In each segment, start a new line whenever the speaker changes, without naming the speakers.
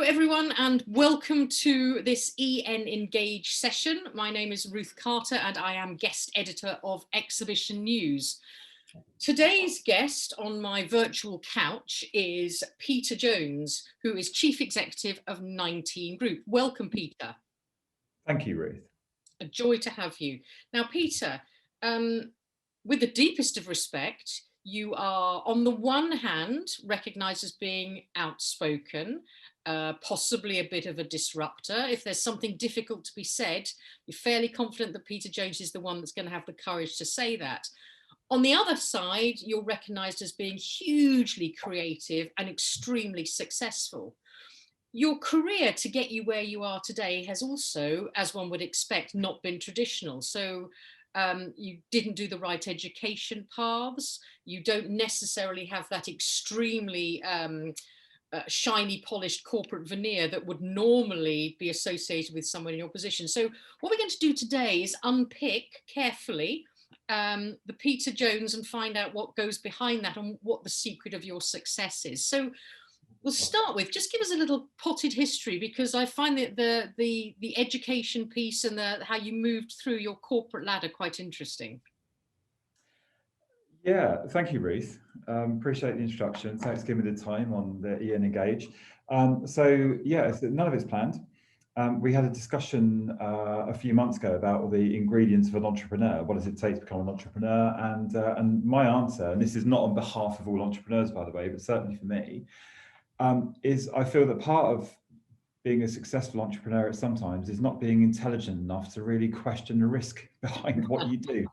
Hello everyone and welcome to this EN Engage session. My name is Ruth Carter and I am guest editor of Exhibition News. Today's guest on my virtual couch is Peter Jones, who is Chief Executive of 19 Group. Welcome, Peter.
Thank you, Ruth.
A joy to have you. Now, Peter, with the deepest of respect, you are on the one hand recognised as being outspoken, possibly a bit of a disruptor. If there's something difficult to be said, you're fairly confident that Peter Jones is the one that's going to have the courage to say that. On the other side, you're recognised as being hugely creative and extremely successful. Your career to get you where you are today has also, as one would expect, not been traditional. So you didn't do the right education paths. You don't necessarily have that extremely shiny, polished corporate veneer that would normally be associated with someone in your position. So what we're going to do today is unpick carefully the Peter Jones and find out what goes behind that and what the secret of your success is. So we'll start with, just give us a little potted history, because I find that the education piece and how you moved through your corporate ladder quite interesting.
Yeah, thank you, Ruth. Appreciate the introduction. Thanks for giving me the time on the EN Engage. So none of it's planned. We had a discussion a few months ago about all the ingredients of an entrepreneur. What does it take to become an entrepreneur? And my answer, and this is not on behalf of all entrepreneurs, by the way, but certainly for me, is I feel that part of being a successful entrepreneur sometimes is not being intelligent enough to really question the risk behind what you do.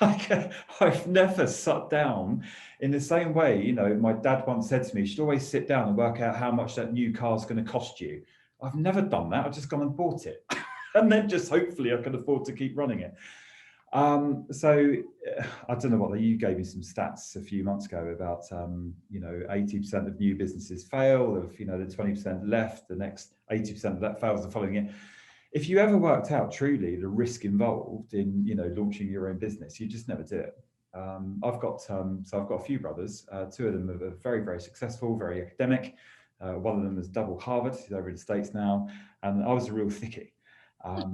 I've never sat down in the same way. You know, my dad once said to me, you should always sit down and work out how much that new car is going to cost you. I've never done that. I've just gone and bought it. And then just hopefully I can afford to keep running it. So I don't know you gave me some stats a few months ago about, 80% of new businesses fail, the 20% left, the next 80% of that fails the following year. If you ever worked out truly the risk involved in, launching your own business, you just never do it. I've got a few brothers, two of them are very, very successful, very academic. One of them is double Harvard, he's over in the States now, and I was a real thickie.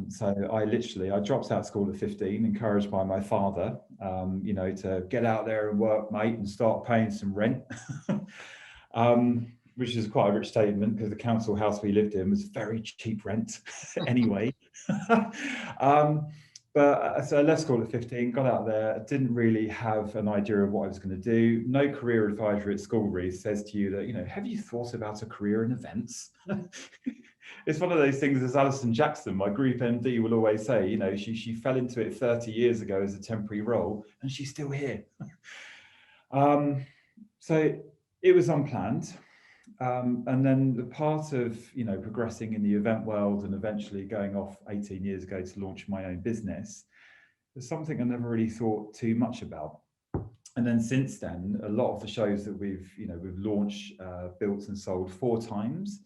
So I dropped out of school at 15, encouraged by my father, to get out there and work, mate, and start paying some rent, which is quite a rich statement because the council house we lived in was very cheap rent anyway. But so I left school at 15, got out there, didn't really have an idea of what I was going to do. No career advisor at school really says to you that, have you thought about a career in events? It's one of those things, as Alison Jackson, my group MD, will always say, she fell into it 30 years ago as a temporary role and she's still here. So it was unplanned. And then the part of, progressing in the event world and eventually going off 18 years ago to launch my own business was something I never really thought too much about. And then since then, a lot of the shows that we've launched, built and sold 4 times.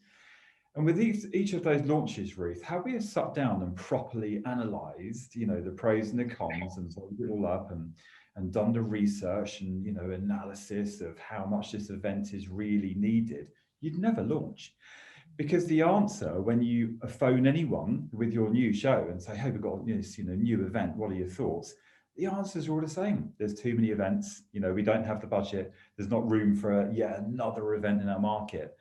And with each of those launches, Ruth, how we have sat down and properly analysed, the pros and the cons and sorted it all up and done the research and, analysis of how much this event is really needed, you'd never launch. Because the answer, when you phone anyone with your new show and say, hey, we've got this, new event, what are your thoughts? The answers are all the same. There's too many events, we don't have the budget. There's not room for yet another event in our market.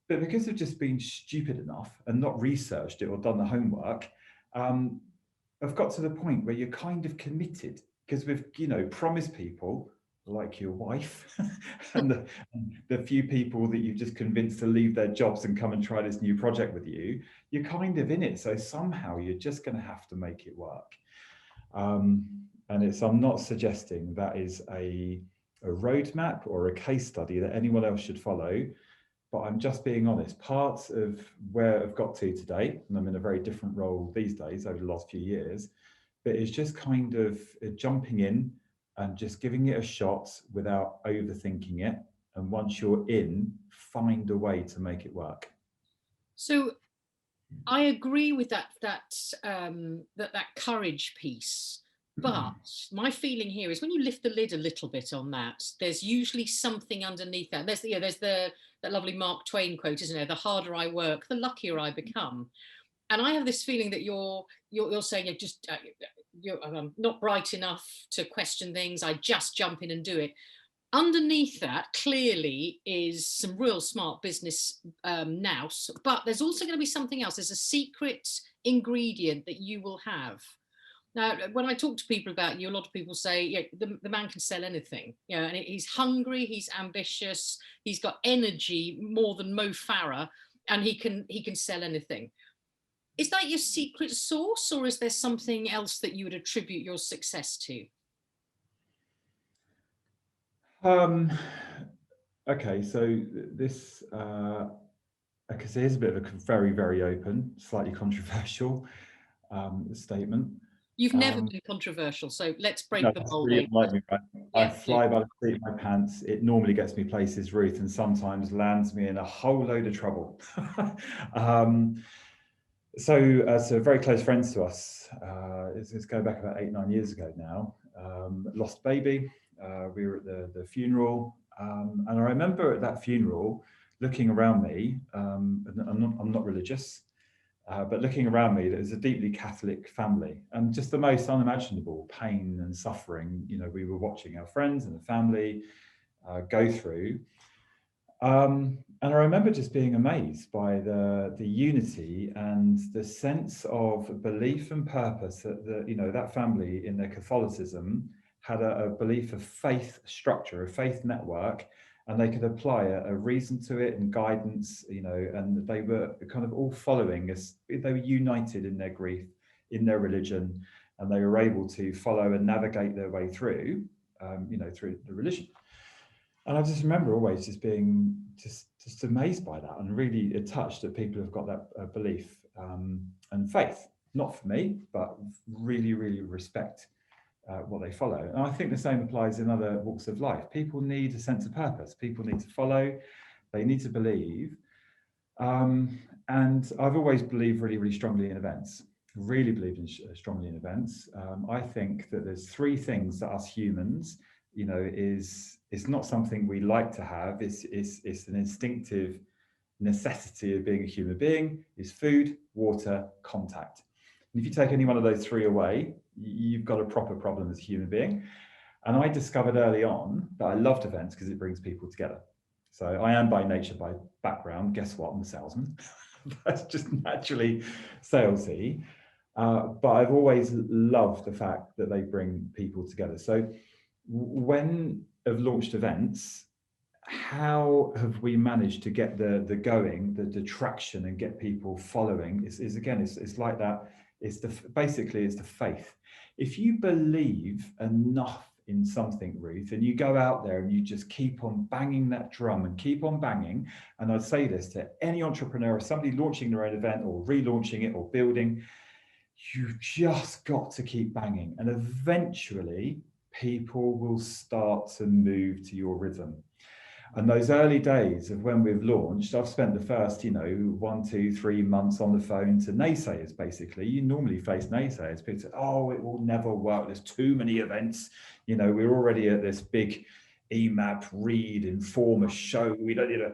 But because of just being stupid enough and not researched it or done the homework, I've got to the point where you're kind of committed because we've, promised people like your wife and the few people that you've just convinced to leave their jobs and come and try this new project with you, you're kind of in it. So somehow you're just going to have to make it work. And I'm not suggesting that is a roadmap or a case study that anyone else should follow. But I'm just being honest, part of where I've got to today, and I'm in a very different role these days over the last few years, but it's just kind of jumping in and just giving it a shot without overthinking it. And once you're in, find a way to make it work.
So I agree with that courage piece. But my feeling here is when you lift the lid a little bit on that, there's usually something underneath that. There's that lovely Mark Twain quote, isn't there? The harder I work, the luckier I become. And I have this feeling that you're saying you're not bright enough to question things. I just jump in and do it. Underneath that clearly is some real smart business nous, but there's also going to be something else. There's a secret ingredient that you will have. Now, when I talk to people about you, a lot of people say, yeah, the man can sell anything. You know, and he's hungry, he's ambitious, he's got energy more than Mo Farah, and he can sell anything. Is that your secret sauce, or is there something else that you would attribute your success to?
Okay, so this, okay, so here's a bit of a very, very open, slightly controversial statement.
You've never been controversial, so let's break
No,
the
that's
mold.
really unlike me, right? I
Yeah,
fly by the seat of my pants. It normally gets me places, Ruth, and sometimes lands me in a whole load of trouble. So very close friends to us. It's going back about 8-9 years ago now. Lost baby. We were at the funeral, and I remember at that funeral looking around me. I'm not religious, but looking around me, there was a deeply Catholic family, and just the most unimaginable pain and suffering. You know, we were watching our friends and the family go through. And I remember just being amazed by the unity and the sense of belief and purpose that that family in their Catholicism had a belief of faith structure, a faith network, and they could apply a reason to it and guidance, and they were kind of all following us. They were united in their grief, in their religion, and they were able to follow and navigate their way through, through the religion. And I just remember always just being just amazed by that, and really touched that people have got that belief and faith. Not for me, but really, really respect what they follow. And I think the same applies in other walks of life. People need a sense of purpose. People need to follow. They need to believe. And I've always believed really, really strongly in events. Really believed strongly in events. I think that there's three things that us humans, it's not something we like to have. It's an instinctive necessity of being a human being. Is food, water, contact. And if you take any one of those three away, you've got a proper problem as a human being. And I discovered early on that I loved events because it brings people together. So I am by nature, by background, guess what? I'm a salesman. That's just naturally salesy. But I've always loved the fact that they bring people together. So when I've launched events, how have we managed to get the going, the traction, and get people following? It's like that. Basically it's the faith. If you believe enough in something, Ruth, and you go out there and you just keep on banging that drum and keep on banging, and I'd say this to any entrepreneur or somebody launching their own event or relaunching it or building, you've just got to keep banging, and eventually people will start to move to your rhythm. And those early days of when we've launched, I've spent the first, 1, 2, 3 months on the phone to naysayers, basically. You normally face naysayers. People say, oh, it will never work. There's too many events. We're already at this big EMAP, read, inform a show. We don't,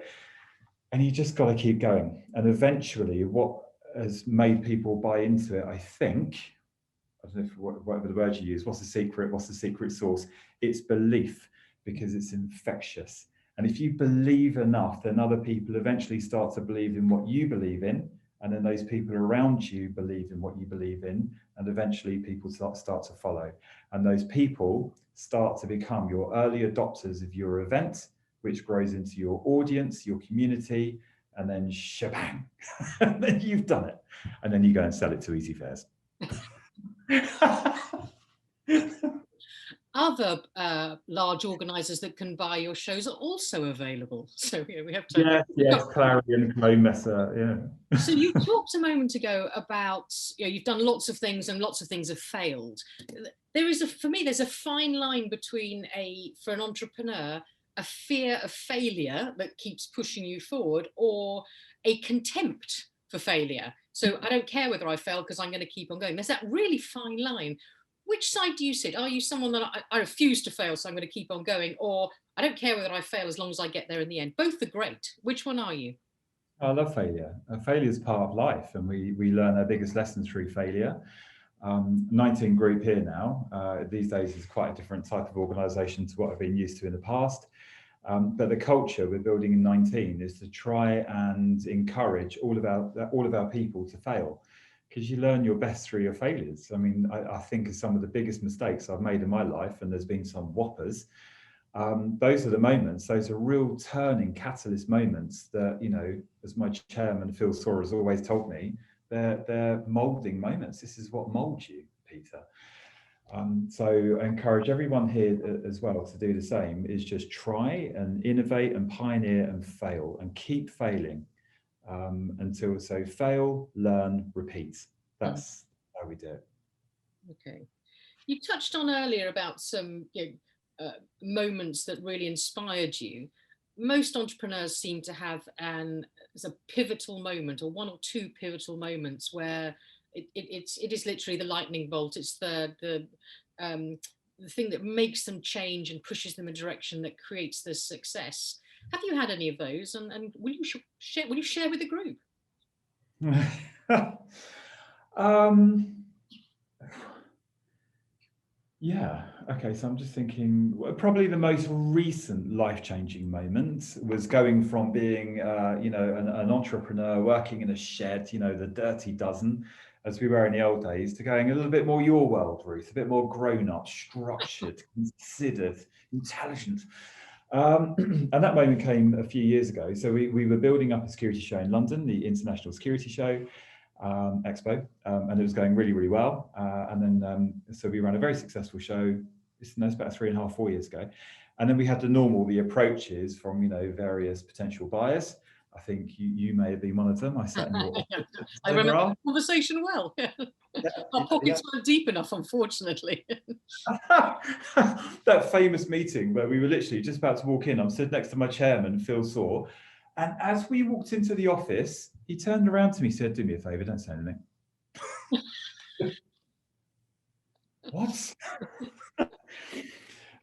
and you just got to keep going. And eventually what has made people buy into it, I think, I don't know whatever the word you use, what's the secret sauce? It's belief, because it's infectious. And if you believe enough, then other people eventually start to believe in what you believe in. And then those people around you believe in what you believe in. And eventually people start to follow. And those people start to become your early adopters of your event, which grows into your audience, your community, and then shebang, and then you've done it. And then you go and sell it to Easy Fares.
Other large organisers that can buy your shows are also available. So we have to.
Yes, Clarion, Messer, yeah.
So you talked a moment ago about you've done lots of things and lots of things have failed. For me, there's a fine line between for an entrepreneur, a fear of failure that keeps pushing you forward, or a contempt for failure. So I don't care whether I fail because I'm going to keep on going. There's that really fine line. Which side do you sit? Are you someone that I refuse to fail, so I'm going to keep on going, or I don't care whether I fail as long as I get there in the end? Both are great. Which one are you?
I love failure. Failure is part of life, and we learn our biggest lessons through failure. 19 group here now. These days is quite a different type of organisation to what I've been used to in the past. But the culture we're building in 19 is to try and encourage all of our people to fail, because you learn your best through your failures. I mean, I think of some of the biggest mistakes I've made in my life, and there's been some whoppers. Those are the moments, those are real turning catalyst moments that, you know, as my chairman, Phil Saw, has always told me, they're moulding moments. This is what moulds you, Peter. So I encourage everyone here as well to do the same, is just try and innovate and pioneer and fail and keep failing until, so fail, learn, repeat. That's how we do it.
Okay. You touched on earlier about some moments that really inspired you. Most entrepreneurs seem to have it's a pivotal moment, or one or two pivotal moments where it is literally the lightning bolt. It's the thing that makes them change and pushes them in a direction that creates this success. Have you had any of those? And will you share with the group?
Yeah. Okay. So I'm just thinking, probably the most recent life-changing moment was going from being, an entrepreneur working in a shed, the dirty dozen, as we were in the old days, to going a little bit more your world, Ruth, a bit more grown-up, structured, considered, intelligent. And that moment came a few years ago. So we were building up a security show in London, the International Security Show. Expo, and it was going really, really well. And then, so we ran a very successful show. It's about 3.5, 4 years ago. And then we had the approaches from, various potential buyers. I think you may have been one of them. I sat in your office.
I remember the conversation well. Our pockets weren't deep enough, unfortunately.
That famous meeting where we were literally just about to walk in. I'm sitting next to my chairman, Phil Saw. And as we walked into the office, he turned around to me and said, "Do me a favour, don't say anything." What?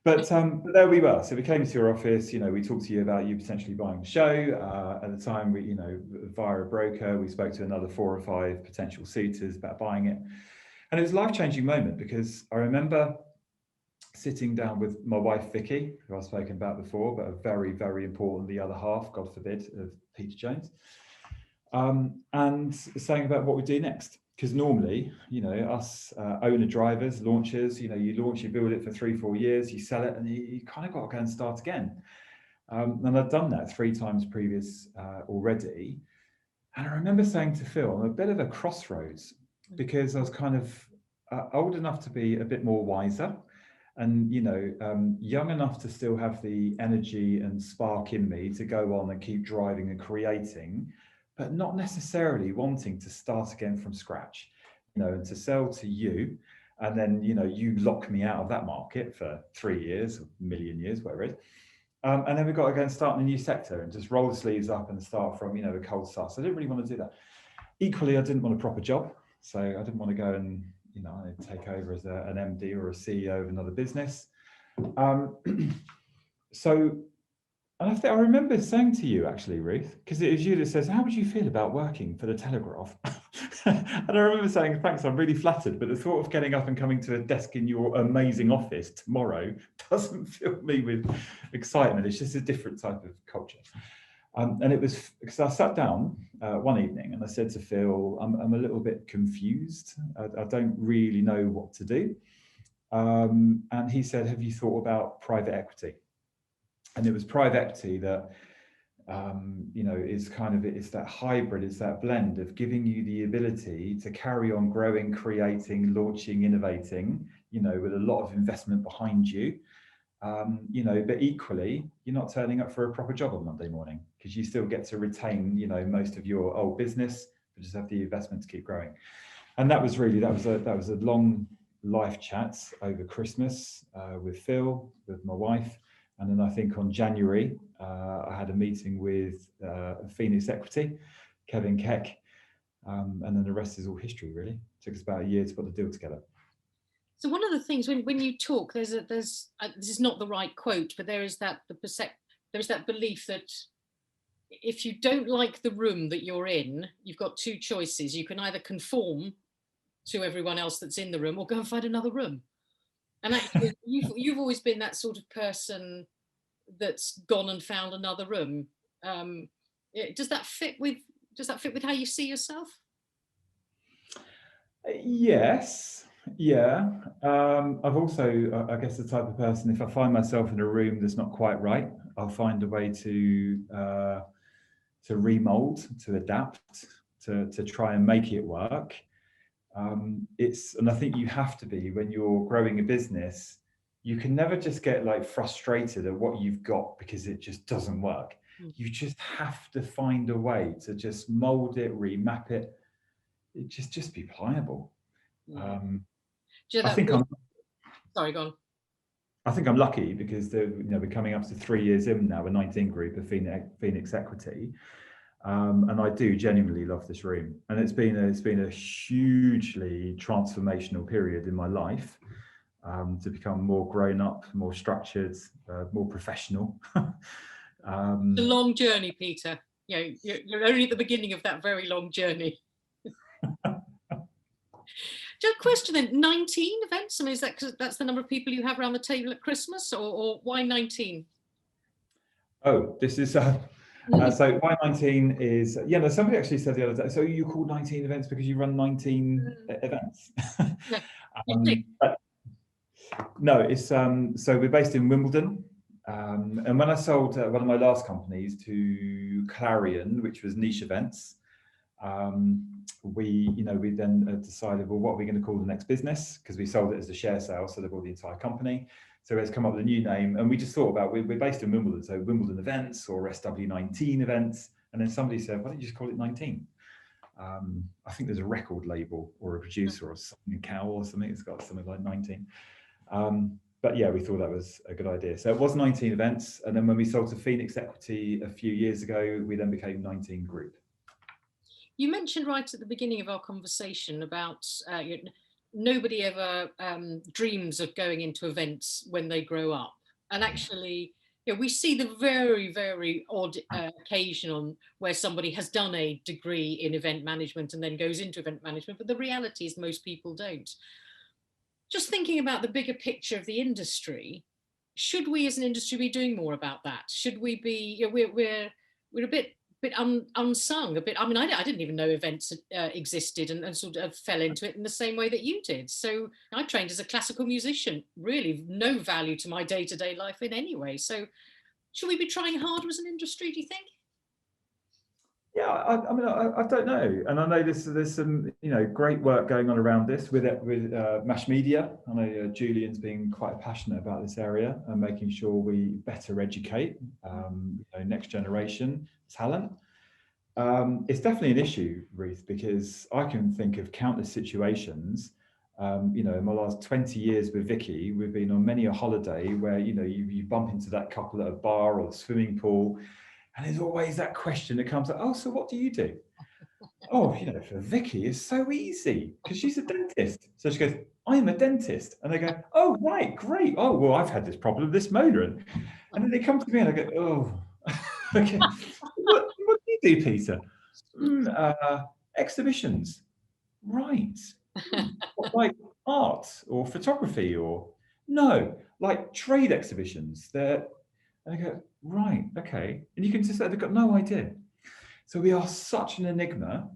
But there we were. So we came to your office, we talked to you about you potentially buying the show. At the time, we, via a broker, we spoke to another 4 or 5 potential suitors about buying it. And it was a life-changing moment, because I remember sitting down with my wife, Vicky, who I've spoken about before, but a very, very important, the other half, God forbid, of Peter Jones, and saying about what we do next. Because normally, us owner drivers, launchers, you launch, you build it for 3, 4 years, you sell it, and you kind of got to go and start again. And I've done that 3 times previous already. And I remember saying to Phil, I'm a bit of a crossroads, because I was kind of old enough to be a bit more wiser, and young enough to still have the energy and spark in me to go on and keep driving and creating, but not necessarily wanting to start again from scratch, and to sell to you, and then you lock me out of that market for 3 years, a million years, whatever it is. And then we've got to go and start in a new sector and just roll the sleeves up and start from a cold start. So I didn't really want to do that. Equally, I didn't want a proper job, so I didn't want to go and take over as an MD or a CEO of another business. So, and I remember saying to you, actually, Ruth, because it was you that says, "How would you feel about working for the Telegraph?" And I remember saying, "Thanks, I'm really flattered, but the thought of getting up and coming to a desk in your amazing office tomorrow doesn't fill me with excitement. It's just a different type of culture." And it was because I sat down one evening and I said to Phil, I'm a little bit confused. I don't really know what to do. And he said, "Have you thought about private equity?" And it was private equity that, it's that hybrid, it's that blend of giving you the ability to carry on growing, creating, launching, innovating, with a lot of investment behind you. But equally, you're not turning up for a proper job on Monday morning, because you still get to retain, most of your old business, but just have the investment to keep growing. And that was a long life chat over Christmas with Phil, with my wife. And then I think on January, I had a meeting with Phoenix Equity, Kevin Keck, and then the rest is all history, really. It took us about a year to put the deal together.
So one of the things when you talk, there's this is not the right quote, but there is that there is that belief that if you don't like the room that you're in, you've got two choices. You can either conform to everyone else that's in the room, or go and find another room. And actually, you've always been that sort of person that's gone and found another room. Does that fit with how you see yourself?
Yes, yeah. I've also, I guess, the type of person, if I find myself in a room that's not quite right, I'll find a way to remold, to adapt, to try and make it work. And I think you have to be, when you're growing a business, you can never just get like frustrated at what you've got because it just doesn't work.
Mm.
You just have to find a way to just mold it, remap it. It just be pliable.
Yeah.
Um,
Do you
I
know
think
that?
I'm
Sorry, go on.
I think I'm lucky because we're coming up to 3 years in now, a 19 group of Phoenix Equity, and I do genuinely love this room. And it's been a hugely transformational period in my life, to become more grown up, more structured, more professional.
The
um,
long journey, Peter. You're only at the beginning of that very long journey. Just a question then, 19 events? I mean, is that because that's the number of people you have around the table at Christmas, or why 19?
oh, this is so Y19 is, yeah, no, somebody actually said the other day, so you call 19 events because you run 19 events.
Yeah.
But no, it's so we're based in Wimbledon. And when I sold one of my last companies to Clarion, which was niche events, we then decided, well, what are we going to call the next business? Because we sold it as a share sale, so they bought the entire company. So let's come up with a new name. And we just thought about, we're based in Wimbledon, so Wimbledon Events or SW19 Events. And then somebody said, why don't you just call it 19? I think there's a record label or a producer or something, Cow or something, it's got something like 19. But yeah, we thought that was a good idea. So it was 19 events. And then when we sold to Phoenix Equity a few years ago, we then became 19 Group.
You mentioned right at the beginning of our conversation about nobody ever dreams of going into events when they grow up. And actually, we see the very, very odd occasion on where somebody has done a degree in event management and then goes into event management. But the reality is most people don't. Just thinking about the bigger picture of the industry, should we as an industry be doing more about that? Should we be, we're a bit unsung, a bit. I mean, I didn't even know events existed, and sort of fell into it in the same way that you did. So I trained as a classical musician, really no value to my day-to-day life in any way. So should we be trying harder as an industry, do you think?
Yeah, I mean, I don't know, and I know there's some great work going on around this with mass media. I know Julian's been quite passionate about this area and making sure we better educate next generation talent. It's definitely an issue, Ruth, because I can think of countless situations. In my last 20 years with Vicky, we've been on many a holiday where you bump into that couple at a bar or the swimming pool. And there's always that question that comes up, oh, so what do you do? Oh, for Vicky, it's so easy because she's a dentist. So she goes, I am a dentist. And they go, oh, right, great. Oh, well, I've had this problem, this molar. And then they come to me and I go, oh, okay. What do you do, Peter? Exhibitions. Right. Like art or photography or no, like trade exhibitions. And I go, right, okay. And you can just say they've got no idea. So we are such an enigma.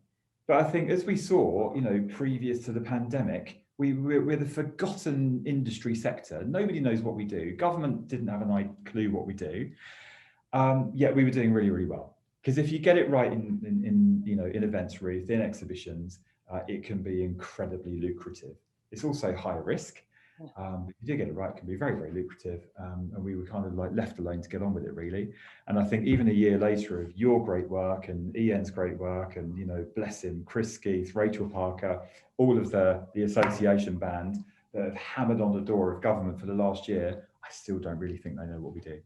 But I think as we saw, previous to the pandemic, we're the forgotten industry sector. Nobody knows what we do. Government didn't have a clue what we do. Yet we were doing really, really well. Because if you get it right in events, Ruth, in exhibitions, it can be incredibly lucrative. It's also high risk. If you do get it right, it can be very, very lucrative. And we were kind of like left alone to get on with it, really. And I think even a year later of your great work and Ian's great work and, bless him, Chris Skeeth, Rachel Parker, all of the association band that have hammered on the door of government for the last year, I still don't really think they know what we do.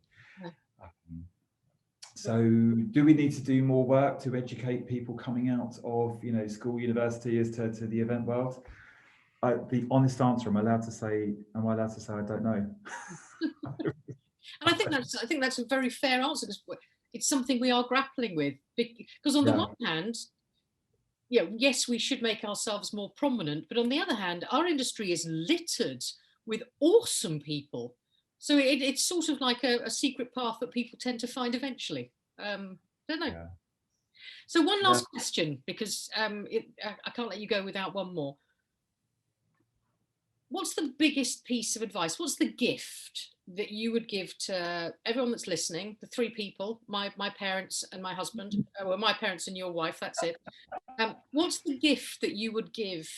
So do we need to do more work to educate people coming out of school, university as to the event world? the honest answer, am I allowed to say I don't know?
And I think that's a very fair answer, because it's something we are grappling with. Because on the one hand, yes, we should make ourselves more prominent, but on the other hand, our industry is littered with awesome people. So it's sort of like a secret path that people tend to find eventually. Don't know.
Yeah.
So one last question, because I can't let you go without one more. What's the biggest piece of advice? What's the gift that you would give to everyone that's listening? The three people, my parents and my husband, well, my parents and your wife, that's it. What's the gift that you would give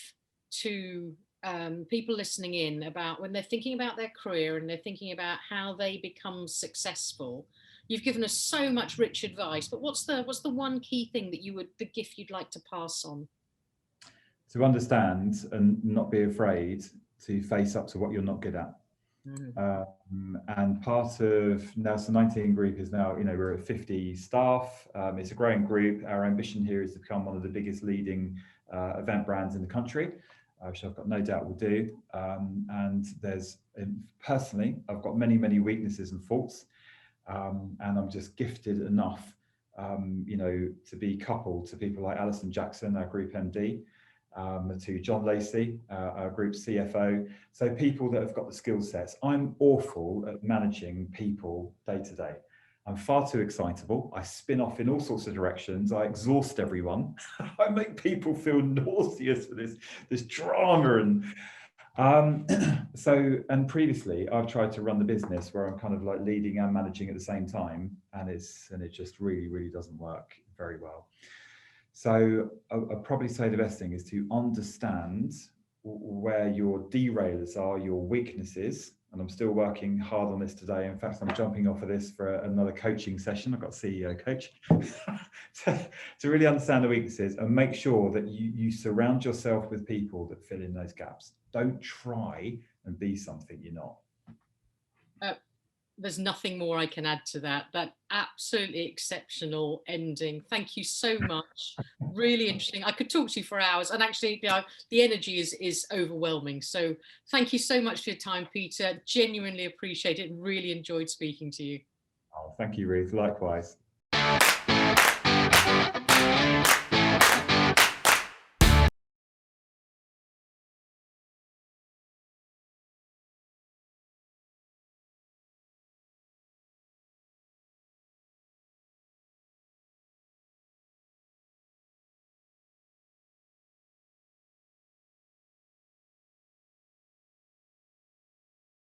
to people listening in about when they're thinking about their career and they're thinking about how they become successful? You've given us so much rich advice, but what's the one key thing that the gift you'd like to pass on?
To understand and not be afraid to face up to what you're not good at. And part of Nelson 19 Group is now, we're at 50 staff. It's a growing group. Our ambition here is to become one of the biggest leading event brands in the country, which I've got no doubt will do. And personally, I've got many, many weaknesses and faults. And I'm just gifted enough, to be coupled to people like Alison Jackson, our group MD, to John Lacey, our group CFO. So people that have got the skill sets. I'm awful at managing people day to day. I'm far too excitable. I spin off in all sorts of directions. I exhaust everyone. I make people feel nauseous with this drama. And previously I've tried to run the business where I'm kind of like leading and managing at the same time, and it just really, really doesn't work very well. So I'd probably say the best thing is to understand where your derailers are, your weaknesses. And I'm still working hard on this today. In fact, I'm jumping off of this for another coaching session. I've got a CEO coach to really understand the weaknesses and make sure that you surround yourself with people that fill in those gaps. Don't try and be something you're not.
There's nothing more I can add to that. That absolutely exceptional ending. Thank you so much. Really interesting. I could talk to you for hours, and actually, the energy is overwhelming. So thank you so much for your time, Peter. Genuinely appreciate it. Really enjoyed speaking to you.
Oh, thank you, Ruth. Likewise.